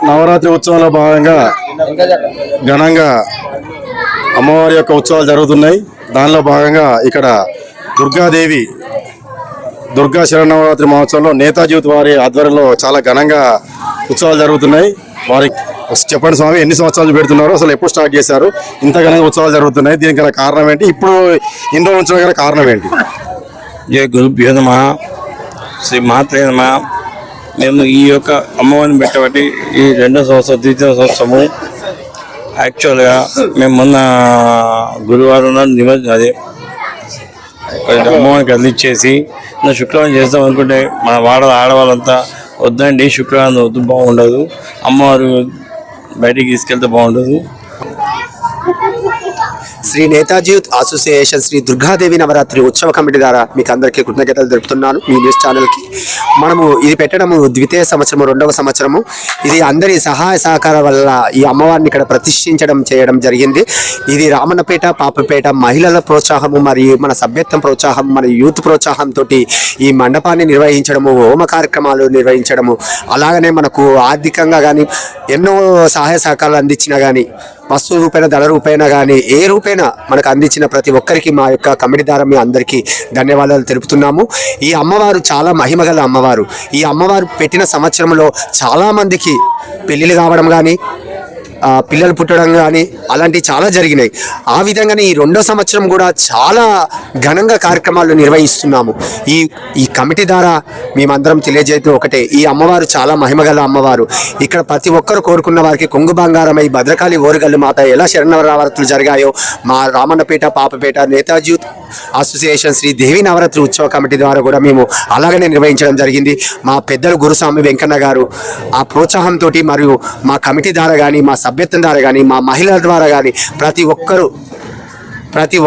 నవరాత్రి ఉత్సవంలో భాగంగా ఘనంగా అమ్మవారి యొక్క ఉత్సవాలు జరుగుతున్నాయి. దానిలో భాగంగా ఇక్కడ దుర్గా శరన్నవరాత్రి మహోత్సవంలో నేతాజీ యూత్ వారి ఆధ్వర్యంలో చాలా ఘనంగా ఉత్సవాలు జరుగుతున్నాయి. వారి చెప్పండి స్వామి, ఎన్ని సంవత్సరాలు పెడుతున్నారు, అసలు ఎప్పుడు స్టార్ట్ చేశారు, ఇంత ఘనంగా ఉత్సవాలు జరుగుతున్నాయి, దీనికి గల కారణం ఏంటి, ఇప్పుడు ఎన్నో ఉంచడం గల కారణం ఏంటి? జయ గురుభ్యో నమః, శ్రీ మాత్రే నమః. మేము ఈ యొక్క అమ్మవారిని పెట్టబట్టి ఈ 2వ సంవత్సరం, ద్వితీయ సంవత్సరము. యాక్చువల్గా మేము మొన్న గురువారం అదే అమ్మవారికి అందించేసి శుక్రవారం చేద్దాం అనుకుంటే మా ఆడవాళ్ళంతా వద్దండి, శుక్రవారం వద్దు, బాగుండదు, అమ్మవారు బయటికి తీసుకెళ్తే బాగుండదు. శ్రీ నేతాజీ యూత్ అసోసియేషన్ శ్రీ దుర్గాదేవి నవరాత్రి ఉత్సవ కమిటీ ద్వారా మీకు అందరికీ కృతజ్ఞతలు తెలుపుతున్నాను. మీ న్యూస్ ఛానల్కి మనము ఇది పెట్టడము ద్వితీయ సంవత్సరము, 2వ సంవత్సరము. ఇది అందరి సహాయ సహకారం వల్ల ఈ అమ్మవారిని ఇక్కడ ప్రతిష్ఠించడం చేయడం జరిగింది. ఇది రామన్నపేట, పాపపేట మహిళల ప్రోత్సాహము మరియు మన సభ్యత్వం ప్రోత్సాహం, మన యూత్ ప్రోత్సాహంతో ఈ మండపాన్ని నిర్వహించడము, హోమ కార్యక్రమాలు నిర్వహించడము, అలాగనే మనకు ఆర్థికంగా కానీ ఎన్నో సహాయ సహకారాలు అందించినా కానీ, వస్తువు రూపేణ, ధన రూపేణ కానీ ఏ రూపేణ మనకు అందించిన ప్రతి ఒక్కరికి మా యొక్క కమిటీ ద్వారా మీ అందరికీ ధన్యవాదాలు తెలుపుతున్నాము. ఈ అమ్మవారు చాలా మహిమగల అమ్మవారు. ఈ అమ్మవారు పెట్టిన సంవత్సరంలో చాలామందికి పెళ్ళిళ్ళు కావడం కానీ, పిల్లలు పుట్టడం కానీ అలాంటివి చాలా జరిగినాయి. ఆ విధంగానే ఈ 2వ సంవత్సరం కూడా చాలా ఘనంగా కార్యక్రమాలు నిర్వహిస్తున్నాము. ఈ కమిటీ ద్వారా మేమందరం తెలియజేయడం ఒకటే, ఈ అమ్మవారు చాలా మహిమగల అమ్మవారు. ఇక్కడ ప్రతి ఒక్కరు కోరుకున్న వారికి కొంగు బంగారమై భద్రకాళి ఓరుగల్లు మాత ఎలా శరన్నవరాత్రులు జరిగాయో మా రామన్నపేట, పాపపేట నేతాజీ యూత్ అసోసియేషన్ శ్రీ దేవి నవరాత్రి ఉత్సవ కమిటీ ద్వారా కూడా మేము అలాగనే నిర్వహించడం జరిగింది. మా పెద్దలు గురుస్వామి వెంకన్న గారు ఆ ప్రోత్సాహంతో మరియు మా కమిటీ ద్వారా కానీ, మా సభ్యత్వం ద్వారా కానీ, మా మహిళల ద్వారా కానీ ప్రతి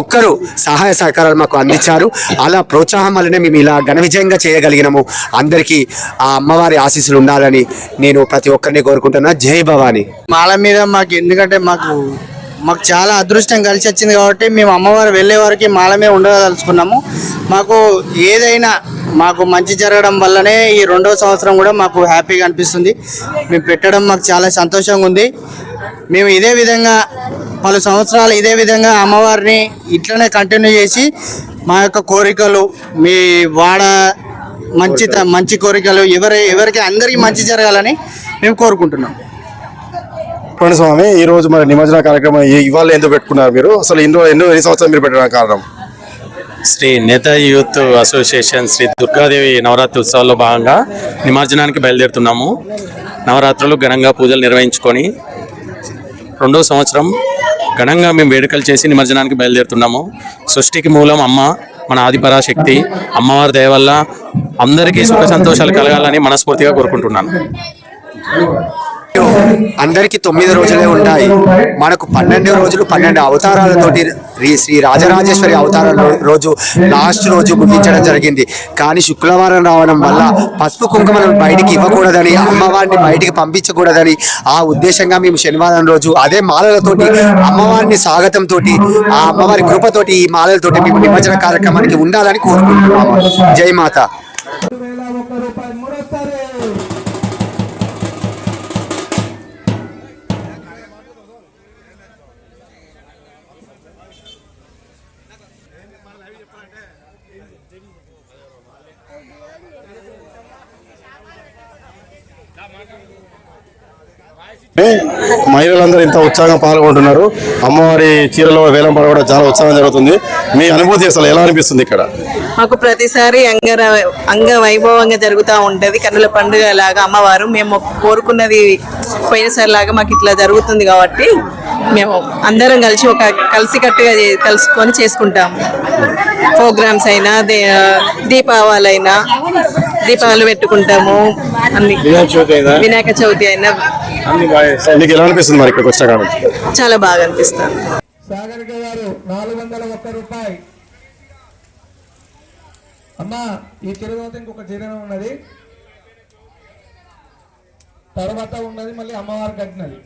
ఒక్కరూ సహాయ సహకారాలు మాకు అందించారు. అలా ప్రోత్సాహం వల్లనే మేము ఇలా ఘన విజయంగా చేయగలిగినాము. అందరికీ ఆ అమ్మవారి ఆశీస్సులు ఉండాలని నేను ప్రతి ఒక్కరిని కోరుకుంటున్నా. జై భవాని. మాల మీద మాకు ఎందుకంటే మాకు చాలా అదృష్టం కలిసి వచ్చింది కాబట్టి మేము అమ్మవారు వెళ్ళే వారికి మాల మీద ఉండదలుచుకున్నాము. మాకు ఏదైనా మాకు మంచి జరగడం వల్లనే ఈ 2వ సంవత్సరం కూడా మాకు హ్యాపీగా అనిపిస్తుంది. మేము పెట్టడం మాకు చాలా సంతోషంగా ఉంది. మేము ఇదే విధంగా పలు సంవత్సరాలు ఇదే విధంగా అమ్మవారిని ఇట్లనే కంటిన్యూ చేసి మా యొక్క కోరికలు, మీ వాడ మంచి కోరికలు ఎవరికి అందరికీ మంచి జరగాలని మేము కోరుకుంటున్నాం. చెప్పండి స్వామి, ఈ రోజు మరి నిమజ్జన కార్యక్రమం ఇవాళ ఎందుకు పెట్టుకున్నారు మీరు? అసలు ఎన్ని సంవత్సరాలు మీరు పెట్టడానికి కారణం? శ్రీ నేతాజీ యూత్ అసోసియేషన్ శ్రీ దుర్గాదేవి నవరాత్రి ఉత్సవాల్లో భాగంగా నిమజ్జనానికి బయలుదేరుతున్నాము. నవరాత్రులు ఘనంగా పూజలు నిర్వహించుకొని 2వ సంవత్సరం ఘనంగా మేము వేడుకలు చేసి నిమజ్జనానికి బయలుదేరుతున్నాము. సృష్టికి మూలం అమ్మ, మన ఆదిపరాశక్తి. అమ్మవారి దయ వల్ల అందరికీ సుఖ సంతోషాలు కలగాలని మనస్ఫూర్తిగా కోరుకుంటున్నాను. అందరికి 9 రోజులే ఉంటాయి. మనకు 12 రోజులు 12 అవతారాలతోటి శ్రీ రాజరాజేశ్వరి అవతారం రోజు లాస్ట్ రోజు ముగించడం జరిగింది. కానీ శుక్రవారం రావడం వల్ల పసుపు కుంకుమలను బయటికి ఇవ్వకూడదని, అమ్మవారిని బయటికి పంపించకూడదని ఆ ఉద్దేశంగా మేము శనివారం రోజు అదే మాలలతోటి అమ్మవారిని స్వాగతంతో, ఆ అమ్మవారి కృపతోటి ఈ మాలలతోటి మేము నిమజ్జన కార్యక్రమానికి ఉండాలని కోరుకుంటున్నాము. జై మాత. మహిళలందరూ ఇంత ఉత్సాహంగా పాల్గొంటున్నారు. అమ్మవారి చీరలో వేలం పడడం చాలా ఉత్సాహం జరుగుతుంది. మీ అనుభూతి అసలు ఎలా అనిపిస్తుంది? ఇక్కడ మాకు ప్రతిసారి అంగ వైభవంగా జరుగుతూ ఉంటది. కన్నుల పండుగ లాగా అమ్మవారు మేము కోరుకున్నది పోయినసారి లాగా మాకు ఇట్లా జరుగుతుంది కాబట్టి మేము అందరం కలిసి కలిసికట్టుగా కలుసుకొని చేసుకుంటాము. ప్రోగ్రామ్స్ అయినా దీపావళి పెట్టుకుంటాము అన్ని. వినాయక చవితి అయినా మీకు ఎలా అనిపిస్తుంది మరి ఇక్కడికి వచ్చిన కానీ? చాలా బాగా అనిపిస్తుంది. సాగరిక గారు 401 రూపాయి. అమ్మా ఈ తిరువాత ఇంకొక జీర్ణం ఉన్నది, తర్వాత ఉన్నది మళ్ళీ అమ్మవారు కట్టినది.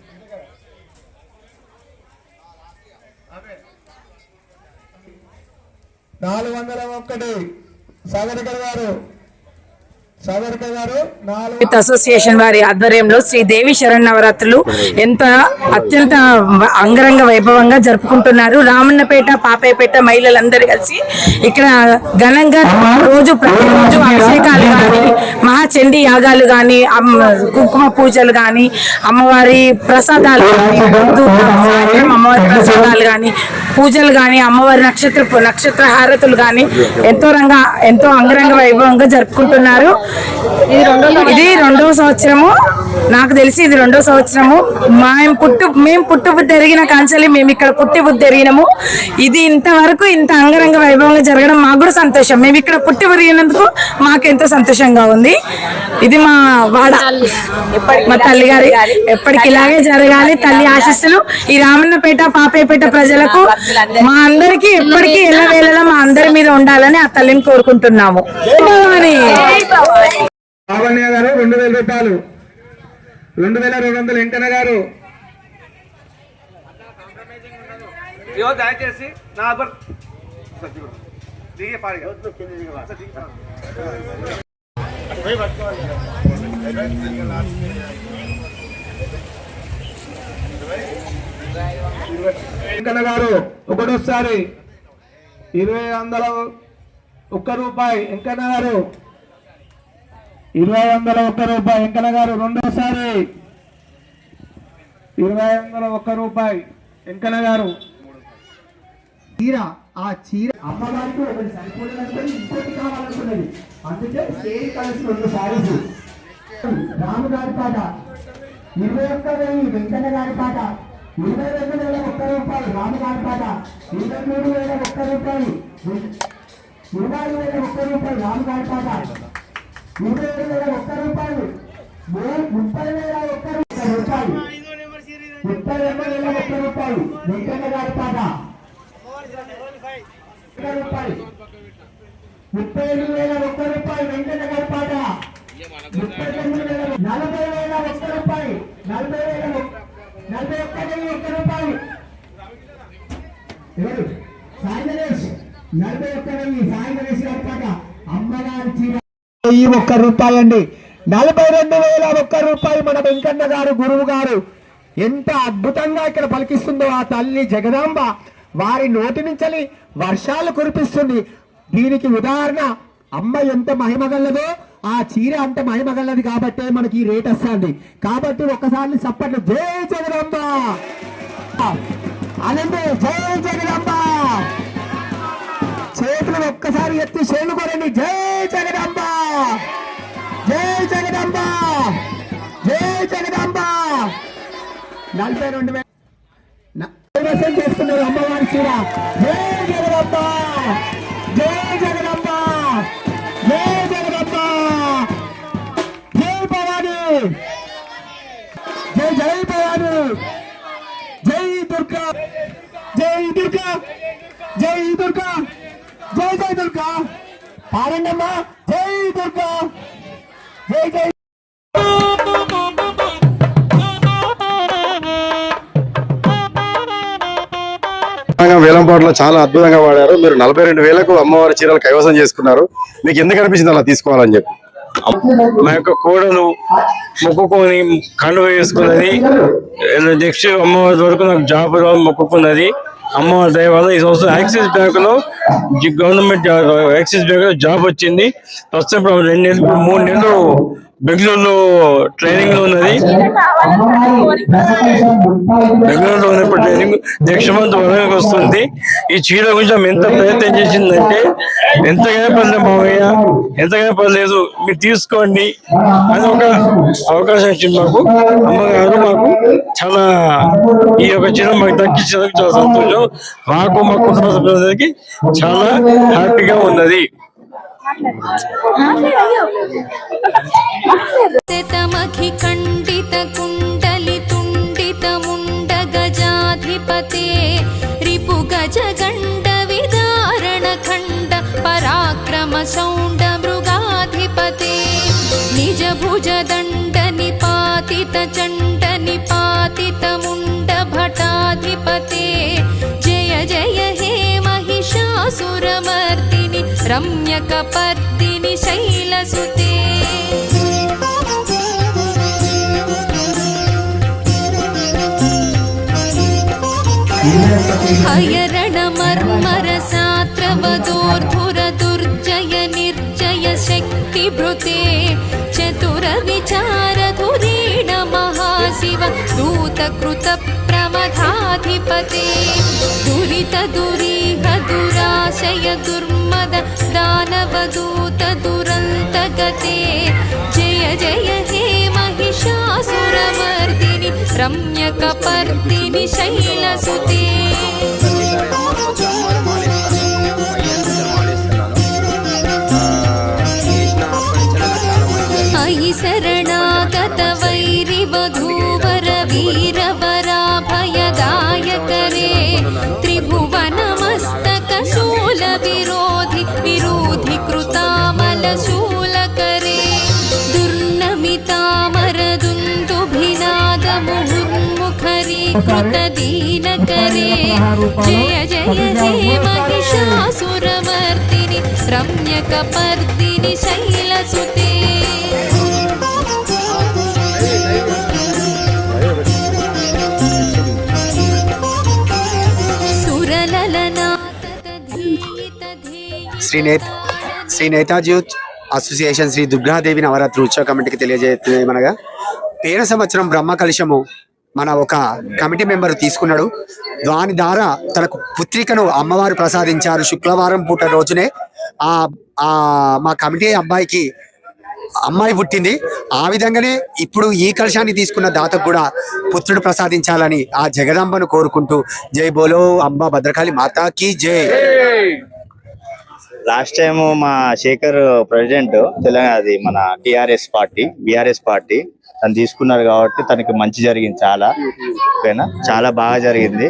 $401 సాగరిక గారు అసోసియేషన్ వారి ఆధ్వర్యంలో శ్రీ దేవి శరన్నవరాత్రులు ఎంత అత్యంత అంగరంగ వైభవంగా జరుపుకుంటున్నారు. రామన్నపేట, పాపయ్యపేట మహిళలందరూ కలిసి ఇక్కడ ఘనంగా ప్రతిరోజు అభిషేకాలు కానీ, మహాచండీ యాగాలు కానీ, కుంకుమ పూజలు కానీ, అమ్మవారి ప్రసాదాలు కానీ, అమ్మవారి ప్రసాదాలు కానీ, పూజలు కానీ, అమ్మవారి నక్షత్ర హారతులు కానీ ఎంతో అంగరంగ వైభవంగా జరుపుకుంటున్నారు. ఇది 2వ సంవత్సరము, నాకు తెలిసి ఇది 2వ సంవత్సరము. మేము పుట్టు బుద్ధి ఎరిగిన కాంచెల్లి మేము ఇక్కడ పుట్టి బుద్ధి ఎరిగినాము. ఇది ఇంతవరకు ఇంత అంగరంగ వైభవంగా జరగడం మాకు కూడా సంతోషం. మేము ఇక్కడ పుట్టి పెరిగినందుకు మాకెంతో సంతోషంగా ఉంది. ఇది మా వాడ, మా తల్లి గారి ఎప్పటికి ఇలాగే జరగాలి. తల్లి ఆశీస్సులు ఈ రామన్నపేట, పాపయ్యపేట ప్రజలకు, మా అందరికి ఎప్పటికీ ఎల్లవేళలా మా అందరి మీద ఉండాలని ఆ తల్లిని కోరుకుంటున్నాము. లావణ్య గారు 2000 రూపాయలు. 2200 వెంకన్న గారు. దయచేసి వెంకన్న గారు ఒకటోసారి 201 రూపాయి. వెంకన్న గారు 201 రూపాయి. వెంకన్న గారు రెండోసారి 201 రూపాయి. వెంకన్న గారు ఆ చీర అమ్మగారికి ఒకటి సరిపోలేదంటే ఇంకోటి కావాలనుకున్నది, అందుకే సేమ్ కలిసి 2 సారీస్. రాముగారి పాట 21,000. వెంకన్న గారి పాట 22,001 రూపాయలు. రాముగారి పాట 23,001 రూపాయలు. 20,001 రూపాయలు. రాముగారి పాట 27,001 రూపాయలు. 30,001 రూపాయలు. 32,001 రూపాయలు. వెంకన్న గారి పాట రూపాయలు. 38,001 రూపాయలు. వెంకన్న గారి పాట 40,001 రూపాయలు. 41,001 రూపాయలు. ఎవరు? సాయి గణేష్ 41,000. సాయి గణేష్ గారి పాట అమ్మగారి చీర 1 రూపాయి అండి. 42,001 రూపాయలు. మన వెంకన్న గారు గురువు గారు ఎంత అద్భుతంగా ఇక్కడ పలికిస్తుందో ఆ తల్లి జగదాంబ, వారి నోటి నుంచి వర్షాలు కురిపిస్తుంది. దీనికి ఉదాహరణ అమ్మ ఎంత మహిమగల్లదో ఆ చీర అంత మహిమగల్లది కాబట్టే మనకి ఈ రేట్ వస్తుంది. కాబట్టి ఒక్కసారి చప్పట్లు జై జగదాంబ అనండి. జై జగదాంబ. చేతులు ఒక్కసారి ఎత్తి చేలు కొరండి. జై జగదాంబ, జై జగదాంబ, జై జగదాంబ. 42,000 చేస్తున్నారు అమ్మవారి చీర. జై జగదాంబ, జై జగదాంబ, జై జగదాంబ, జై భవాని, జై జై భవాని, జై దుర్గా, జై దుర్గా, జై దుర్గా, జై జై దుర్గా. పారండమ్మా. జై దుర్గా, జై జై. వేలంపాటలో చాలా అద్భుతంగా వాడారు. మీరు 42,000కు అమ్మవారి చీరలు కైవసం చేసుకున్నారు. మీకు ఎందుకు అనిపించింది అలా తీసుకోవాలని చెప్పి? మా యొక్క కోడలు మొక్కుకొని కండువ వేసుకున్నది. నెక్స్ట్ అమ్మవారి వరకు నాకు జాబ్ మొక్కుకున్నది. అమ్మవారి దయ వల్ల ఈ సంవత్సరం యాక్సిస్ బ్యాంక్ లో గవర్నమెంట్ యాక్సిస్ బ్యాంక్ లో జాబ్ వచ్చింది. ప్రస్తుతం 2 నెలలు 3 నెలలు బెంగళూరులో ట్రైనింగ్ లో ఉన్నది. బెంగళూరులో ఉన్నప్పుడు ట్రైనింగ్ నెక్స్ట్ మంత్ వరంగల్కి వస్తుంది. ఈ చీర గురించి ఆమె ఎంత ప్రయత్నం చేసిందంటే ఎంతగానే పర్లేదు మావయ్య, ఎంతగానే పర్లేదు మీరు తీసుకోండి అని ఒక అవకాశం ఇచ్చింది మాకు అమ్మగారు. మాకు చాలా ఈ యొక్క చీర మాకు దక్కించినందుకు చాలా సంతోషం. మాకు మా కుటుంబ సభ్యులందరికీ చాలా హ్యాపీగా ఉన్నది. ఖండిత కుండలి తుండిత ముండ గజాధిపతే రిపు గజ గండ విదారణ ఖండ పరాక్రమ శౌండ మృగాధిపతే నిజ భుజ దండ నిపాతిత చండ నిపాతిత ముండ భటాధిపతే జయ జయ హే महिषासुरमर्दिनि रम्यकपर्दिनि शैलसुते हयरणमर्मरसात्रवदोर्धुरदुर्जय निर्जय शक्तिभृते चतुरविचारधुरीण महाशिव दूतकृत प्रमथाधिपते दुरित दुरीह दुराशय दुर्मद दानवदूत दुरन्तगते जय जय हे महिषासुरमर्दिनि रम्यकपर्दिनि शैलसुते अयि शरणागत वैरिवधूवर वीरवराभयदायकरे त्रिभुवनमस्तकशूल विरोधि विरोधि कृतामलशूलकरे दुर्नमितामरदुन्दुभिनाद मुहुर्मुखरी कृतदीनकरे जय जय हे महिषासुरमर्दिनि रम्यकपर्दिनि शैलसुते శ్రీ నేతాజీ యూత్ అసోసియేషన్ శ్రీ దుర్గాదేవి నవరాత్రి ఉత్సవ కమిటీకి తెలియజేయమనగా పేరు సంవత్సరం బ్రహ్మ కలశము మన ఒక కమిటీ మెంబర్ తీసుకున్నాడు. దాని ద్వారా తనకు పుత్రికను అమ్మవారు ప్రసాదించారు. శుక్రవారం పూట రోజునే మా కమిటీ అబ్బాయికి అమ్మాయి పుట్టింది. ఆ విధంగానే ఇప్పుడు ఈ కలశాన్ని తీసుకున్న దాతకు కూడా పుత్రుడు ప్రసాదించాలని ఆ జగదంబను కోరుకుంటూ జై బోలో అంబా భద్రకాళి మాతాకి జై. లాస్ట్ టైం మా శేఖర్ ప్రెసిడెంట్ తెలంగాణ అది మన బిఆర్ఎస్ పార్టీ తను తీసుకున్నారు కాబట్టి తనకి మంచి జరిగింది. చాలా ఓకేనా, చాలా బాగా జరిగింది.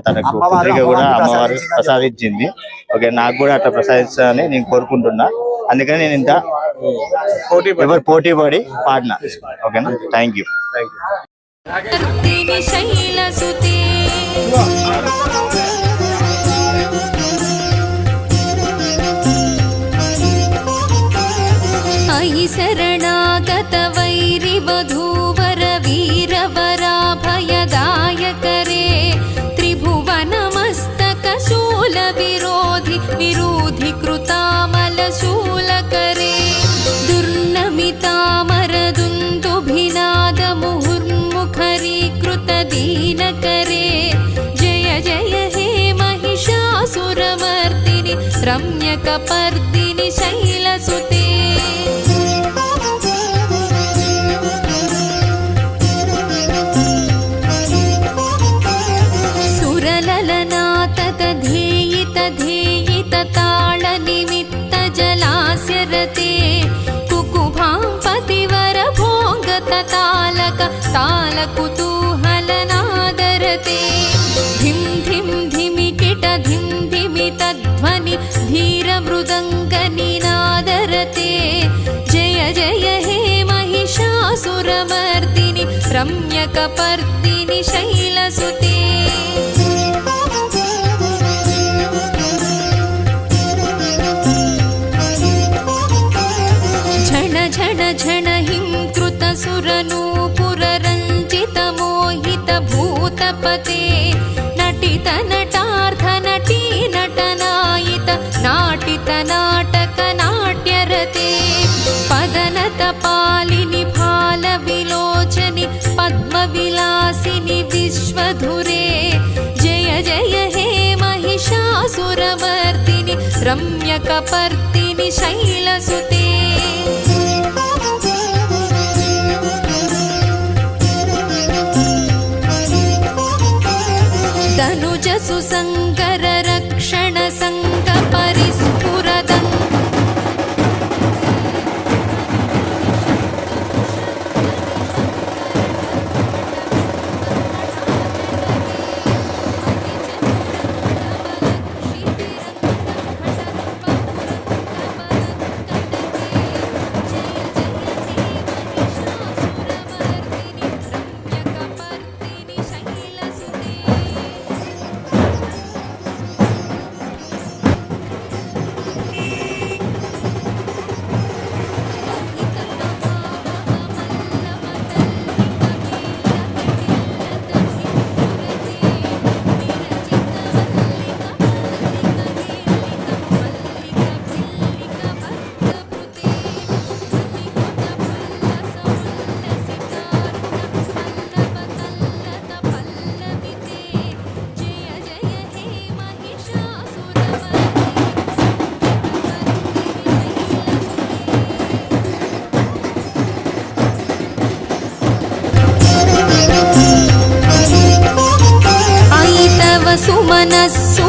తనకు పుత్రిక కూడా అమ్మవారు ప్రసాదించింది. ఓకే, నాకు కూడా అట్లా ప్రసాదించాలని నేను కోరుకుంటున్నా. అందుకని నేను ఇంత పోటీ పడి పాడినా. ఓకేనా, థ్యాంక్ యూ. अयि शरणागत वैरिवधूवर वीरवराभयदायकरे त्रिभुवनमस्तकशूल विरोधि विरोधि कृतामलशूलकरे दुर्नमितामरदुन्दुभिनाद मुहुर्मुखरी कृतदीनकरे जय जय हे महिषासुरमर्दिनि रम्यकपर्दिनि शैलसुते ध्येयित ताल निमित्त जलास्यरते कुकुभां पतिवर भोगत तालक ताल कुतूहलनादरते धिं धिं धिमिकिट धिं धिमितध्वनि धीर मृदङ्गनिनादरते जय जय हे महिषासुरमर्दिनि रम्यकपर्दिनि शैलसुते झण झण हिं कृत सुरनूपुर रञ्जित मोहित भूतपते नटित नटार्थ नटी नटनायित नाटित नाटक नाट्यरते पदनत पालिनि रम्यकपर्दिनि शैलसुते धनुजसु संकर रक्षण संग परिस्फुरदं सुमनस्सु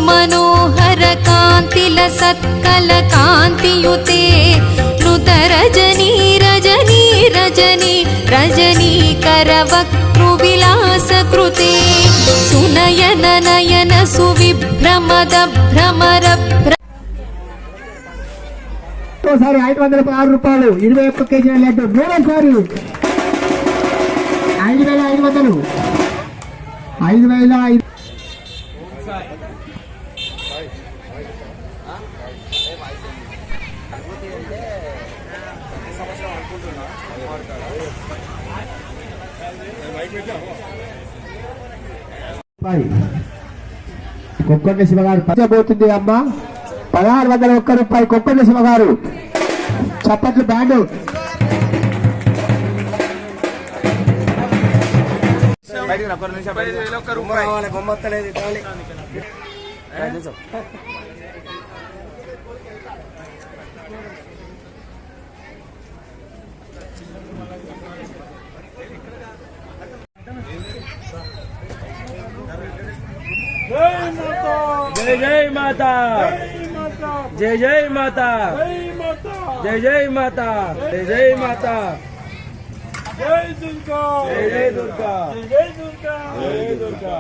मनोहर कान्तिलसत्कल कान्तियुते नुत रजनी रजनी रजनी रजनीकर वक्तृविलास कृते सुनयन नयन सुविभ्रमद भ्रमर ఒకసారి 516 రూపాయలు 21 కేజీల లడ్డు మూడోసారి 5500 5005 కొక్కొండ శివగారు పంచబోతుంది అమ్మ 1601 రూపాయలు కొక్కొండ శివగారు చప్పట్లు బ్యాండు जय जय माता जय जय माता जय जय माता जय जय माता जय दुर्गा जय जय दुर्गा जय दुर्गा जय दुर्गा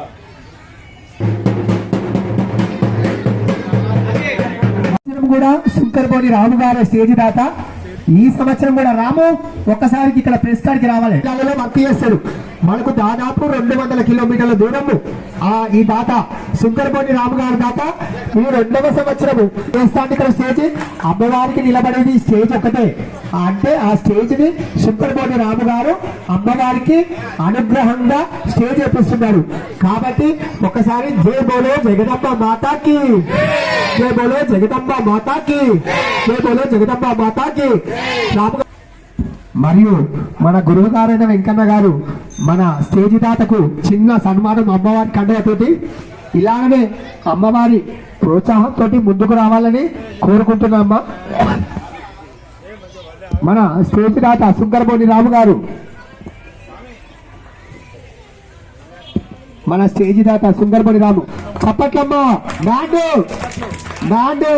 కూడా శంకర్బోని రాము గారు స్టేజ్ దాత ఈ సంవత్సరం కూడా రాము ఒక్కసారికి ఇక్కడ ప్రెస్ కార్డ్కి రావాలి భక్తి చేస్తాడు మనకు దాదాపు 200 కిలోమీటర్ల దూరము ఈ దాత శంకర్బోని రాము గారు దాత ఈ 2వ సంవత్సరము చేస్తాను ఇక్కడ స్టేజ్ అమ్మవారికి నిలబడేది స్టేజ్ ఒకటే అంటే ఆ స్టేజ్ ని శంకర్బోని రాము గారు అమ్మవారికి అనుగ్రహంగా స్టేజ్ చేపిస్తున్నారు కాబట్టి ఒకసారి జై బోలో జగదంబ మాతాకి జై బోలో జగదంబ మాతాకి జై బోలో జగదంబ మాతాకి రాము మరియు మన గురువు గారైన వెంకన్న గారు మన స్టేజ్ దాతకు చిన్న సన్మానం అమ్మవారి కండతోటి ఇలాగనే అమ్మవారి ప్రోత్సాహంతో ముందుకు రావాలని కోరుకుంటున్నామ్మా. మన స్టేజ్ దాత శంకర్బోని రాము గారు మన స్టేజ్ దాత శంకర్బోని రాము చప్పట్లమ్మా బ్యాండు బ్యాండు